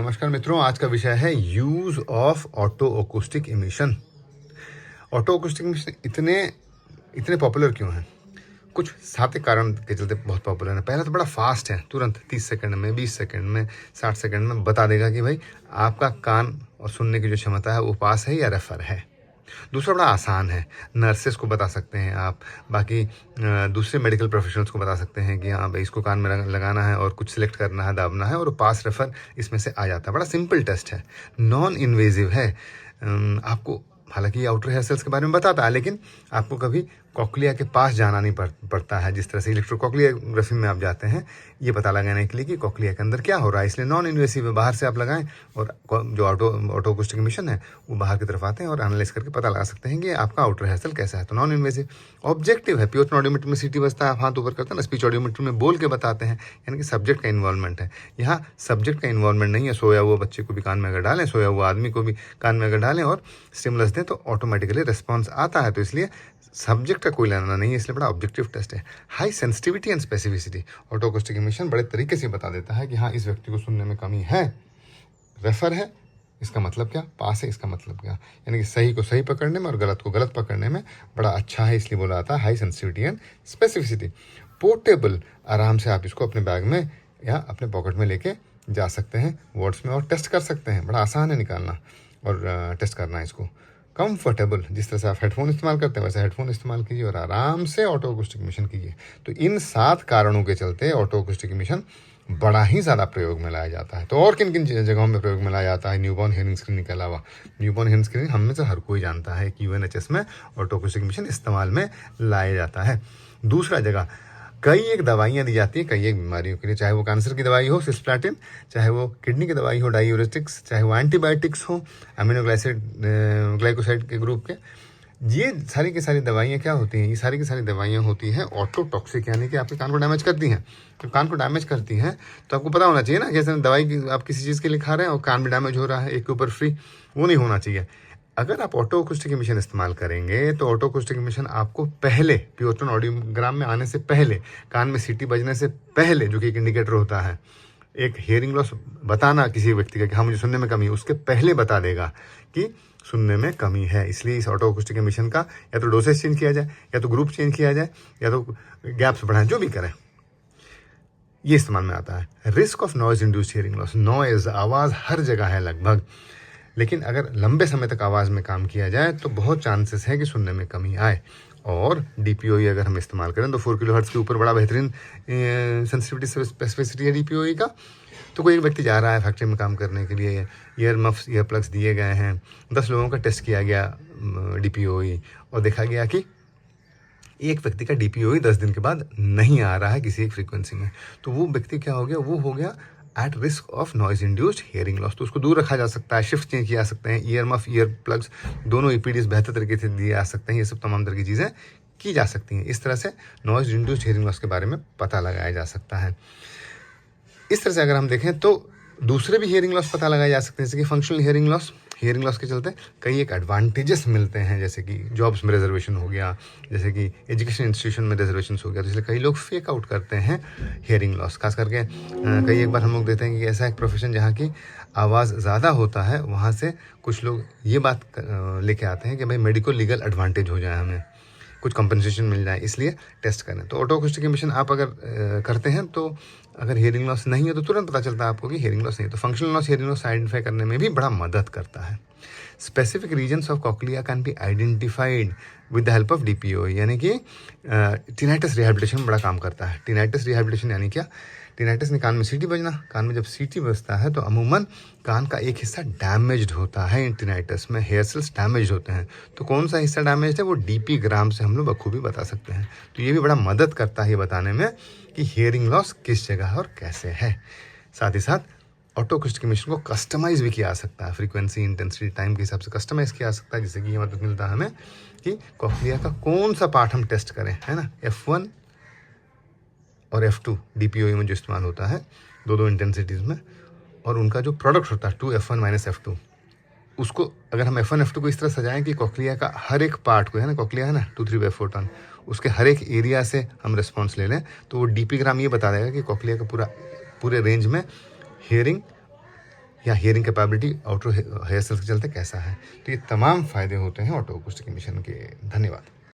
नमस्कार मित्रों, आज का विषय है use of auto acoustic emission. Auto acoustic emission इतने पॉपुलर क्यों हैं? कुछ सात्विक कारण के चलते बहुत पॉपुलर है। पहला तो बड़ा फास्ट है, तुरंत 30 सेकंड में, 20 सेकंड में, 60 सेकंड में बता देगा कि भाई आपका कान और सुनने की जो क्षमता है वो पास है या रेफर है। दूसरा बड़ा आसान है, नर्सेस को बता सकते हैं आप, बाकी दूसरे मेडिकल प्रोफेशनल्स को बता सकते हैं कि हाँ भाई इसको कान में लगाना है और कुछ सिलेक्ट करना है, दाबना है, और पास रेफर इसमें से आ जाता है। बड़ा सिंपल टेस्ट है, नॉन इन्वेजिव है। आपको हालांकि आउटर हेयर सेल्स के बारे में बताता है, लेकिन आपको कभी कॉकलिया के पास जाना नहीं पड़ता है। जिस तरह से इलेक्ट्रोकॉकलियोग्राफी में आप जाते हैं ये पता लगाने के लिए कि कॉकलिया के अंदर क्या हो रहा है, इसलिए नॉन इन्वेसिव है। बाहर से आप लगाएं और जो ऑटो अकॉस्टिक इमिशन है वो बाहर की तरफ आते हैं और एनालाइज करके पता लगा सकते हैं कि आपका आउटर हेयर सेल कैसा है। तो नॉन इन्वेसिव। ऑब्जेक्टिव है, प्योर ऑडियोमीटर में सीटी बजता है, आप हाथ ऊपर करते हैं ना, स्पीच ऑडियोमीटर में बोल के बताते हैं, यानी कि सब्जेक्ट का इन्वॉल्वमेंट है। यहाँ सब्जेक्ट का इन्वॉल्वमेंट नहीं है। सोया हुआ बच्चे को भी कान में अगर डालें, सोया हुआ आदमी को भी कान में अगर डालें और स्टिमुलस दें तो ऑटोमेटिकली रिस्पॉन्स आता है। तो इसलिए सब्जेक्ट का कोई लेना नहीं है, इसलिए बड़ा ऑब्जेक्टिव टेस्ट है। High sensitivity and specificity. Auto acoustic emission बड़े तरीके से बता देता है कि हाँ इस व्यक्ति को सुनने में कमी है, रेफर है, इसका मतलब क्या, पास है, इसका मतलब क्या, यानी कि सही को सही पकड़ने में और गलत को गलत पकड़ने में बड़ा अच्छा है, इसलिए बोला जाता है high sensitivity and specificity. Portable, आराम से आप इसको अपने बैग में या अपने पॉकेट में लेके जा सकते हैं वर्ड्स में और टेस्ट कर सकते हैं। बड़ा आसान है निकालना और टेस्ट करना है इसको। कंफर्टेबल, जिस तरह से आप हेडफोन इस्तेमाल करते हैं वैसे हेडफोन इस्तेमाल कीजिए और आराम से ऑटो अकॉस्टिक इमिशन कीजिए। तो इन 7 कारणों के चलते ऑटो अकॉस्टिक इमिशन बड़ा ही ज़्यादा प्रयोग में लाया जाता है। तो और किन किन जगहों में प्रयोग में लाया जाता है न्यूबॉर्न हियरिंग स्क्रीनिंग के अलावा? न्यूबॉर्न हियरिंग स्क्रीनिंग हम में से हर कोई जानता है कि यूएनएचएस में ऑटो अकॉस्टिक इमिशन इस्तेमाल में लाया जाता है। दूसरा जगह, कई एक दवाइयाँ दी जाती हैं कई एक बीमारियों के लिए, चाहे वो कैंसर की दवाई हो सिस्प्लाटिन, चाहे वो किडनी की दवाई हो डायूरेटिक्स, चाहे वो एंटीबायोटिक्स हो ग्लाइकोसाइड के ग्रुप के। ये सारी की सारी दवाइयाँ क्या होती हैं? ये सारी की सारी दवाइयाँ होती हैं ऑटोटॉक्सिक, यानी कि आपके कान को डैमेज करती हैं। तो कान को डैमेज करती हैं तो आपको पता होना चाहिए ना, जैसे दवाई की आप किसी चीज़ के लिए खा रहे हैं और कान में डैमेज हो रहा है एक के ऊपर फ्री, वो नहीं होना चाहिए। अगर आप ऑटो अकॉस्टिक इमिशन इस्तेमाल करेंगे तो ऑटो अकॉस्टिक इमिशन आपको पहले प्योरटोन ऑडियोग्राम में आने से पहले, कान में सीटी बजने से पहले, जो कि एक इंडिकेटर होता है, एक हियरिंग लॉस बताना किसी व्यक्ति का कि हाँ मुझे सुनने में कमी है, उसके पहले बता देगा कि सुनने में कमी है। इसलिए इस ऑटो अकॉस्टिक इमिशन का या तो डोसेज चेंज किया जाए, या तो ग्रुप चेंज किया जाए, या तो गैप्स बढ़ाएं, जो भी करें, ये इस्तेमाल में आता है। Risk of noise induced hearing loss. Noise, आवाज़ हर जगह है लगभग, लेकिन अगर लंबे समय तक आवाज़ में काम किया जाए तो बहुत चांसेस है कि सुनने में कमी आए। और डीपीओई अगर हम इस्तेमाल करें तो 4 किलोहर्ट्ज़ के ऊपर बड़ा बेहतरीन सेंसिटिविटी स्पेसिफिसिटी है डीपीओई का। तो कोई एक व्यक्ति जा रहा है फैक्ट्री में काम करने के लिए, ईयर मफ्स, ईयर प्लग्स दिए गए हैं, 10 लोगों का टेस्ट किया गया डीपीओई और देखा गया कि एक व्यक्ति का डीपीओई 10 दिन के बाद नहीं आ रहा है किसी एक फ्रीक्वेंसी में, तो वो व्यक्ति क्या हो गया, वो हो गया at risk of noise induced hearing loss. तो उसको दूर रखा जा सकता है, शिफ्ट चेंज किया जा सकते हैं, ईयर मफ, ईयर प्लग्स दोनों ईपीडीज बेहतर तरीके से दिए जा सकते हैं। ये सब तमाम तरह की चीज़ें की जा सकती हैं। इस तरह से नॉइज इंड्यूस्ड हियरिंग लॉस के बारे में पता लगाया जा सकता है। इस तरह से अगर हम देखें तो दूसरे भी हियरिंग लॉस पता लगाए जा सकते हैं, जैसे कि फंक्शनल हियरिंग लॉस के चलते कई एक एडवांटेजेस मिलते हैं, जैसे कि जॉब्स में रिजर्वेशन हो गया, जैसे कि एजुकेशन इंस्टीट्यूशन में रिजर्वेशन हो गया। तो इसलिए कई लोग फेक आउट करते हैं हियरिंग लॉस। खास करके कई एक बार हम लोग देते हैं कि ऐसा एक प्रोफेशन जहाँ की आवाज़ ज़्यादा होता है, वहाँ से कुछ लोग ये बात लेके आते हैं कि भाई मेडिकल लीगल एडवांटेज हो जाए, हमें कुछ कंपनसेशन मिल जाए, इसलिए टेस्ट करें। तो ऑटो अकॉस्टिक इमिशन आप अगर करते हैं तो अगर हियरिंग लॉस नहीं है तो तुरंत पता चलता है आपको कि हियरिंग लॉस नहीं है। तो functional loss hearing loss identify करने में भी बड़ा मदद करता है। Specific reasons of cochlea can be identified with the help of DPOE, यानी कि टिनाइटिस रिहैबिलिटेशन में बड़ा काम करता है। टिनाइटिस रिहैबिलिटेशन यानी क्या? टिनाइटिस ने कान में सीटी बजना, कान में जब सीटी बजता है तो अमूमन कान का एक हिस्सा डैमेज्ड होता है। इन टिनाइटिस में हेयर सेल्स डैमेज होते हैं। तो कौन सा हिस्सा डैमेज है वो डीपी ग्राम से हम लोग बखूबी बता सकते हैं। तो ये भी बड़ा मदद करता है ये बताने में कि हियरिंग लॉस किस जगह है और कैसे है। साथ ही साथ ऑटो अकॉस्टिक इमिशन को कस्टमाइज भी किया जा सकता है, फ्रीक्वेंसी, इंटेंसिटी, टाइम के हिसाब से कस्टमाइज किया जा सकता है, जिससे कि ये मदद मिलता है हमें कि कॉकलिया का कौन सा पार्ट हम टेस्ट करें, है ना। F1 और F2 डीपीओई में जो इस्तेमाल होता है, दो इंटेंसिटीज़ में, और उनका जो प्रोडक्ट होता है 2F1 - F2, उसको अगर हम F1 F2 को इस तरह सजाएं कि कॉकलिया का हर एक पार्ट को, है ना, कॉकलिया है ना 2-3/4 टन, उसके हर एक एरिया से हम रिस्पॉन्स ले लें तो वो डीपी ग्राम ये बता देगा कि कॉकलिया का पूरे रेंज में हियरिंग या hearing capability outer hair cells के चलते कैसा है। तो ये तमाम फ़ायदे होते हैं ऑटो अकूस्टिक इमिशन के। धन्यवाद।